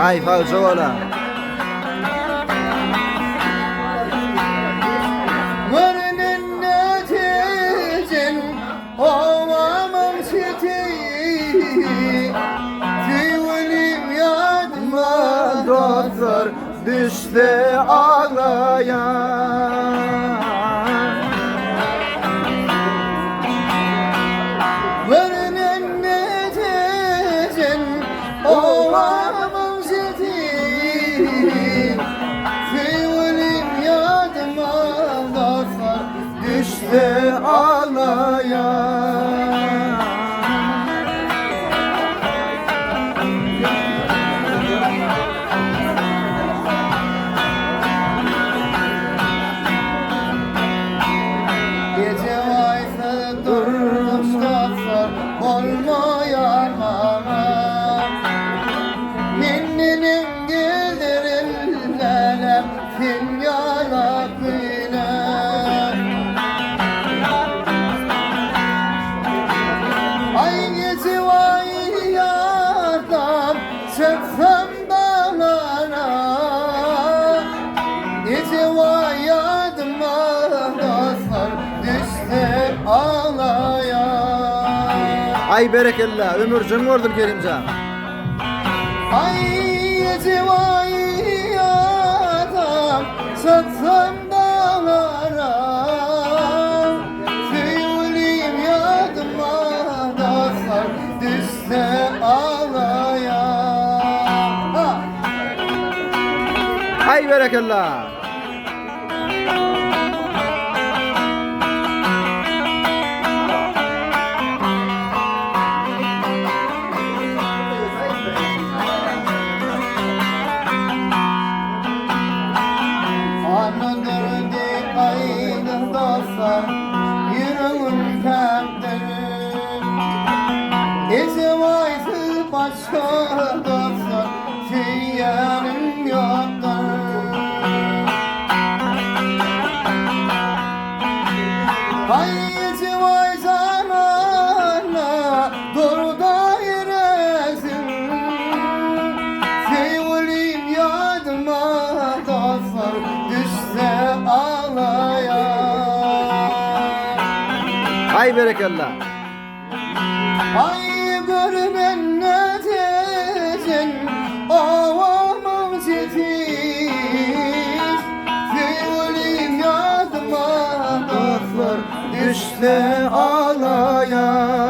Ay falso ola. Varının neticen ovamam siti Tüyülüm yadıma Doktor düştü ağlayan. Varının neticen ovamam siti Tüyülüm yadıma doktor Düştü ağlayan. Gece vaysa durmuş doktor olmayan mama Ninninin gildirillerle kim yanakıyla Ay gece vay yardan çıksam dağlara Gece vay yardıma dostlar düştü ağlayan Ay berekellah ömür vurdum Kerimcan. Ay gece vay yardan çıksam dağlara Tüyülüm yardıma dostlar düştü ağlayan Ha! Ay berekellah. Anıdırdı aydın dostlar yüreğim kalptir Gece vaysız başka dostlar tüyyanım yoktur Ay gece vay zamanla doğru dairesin Sevgilim yadıma dostlar düşse ağlayan Ay berekellah. Ay görmen neticen ovamam titiz Sevgilim yadıma dostlar Düştü ağlayan.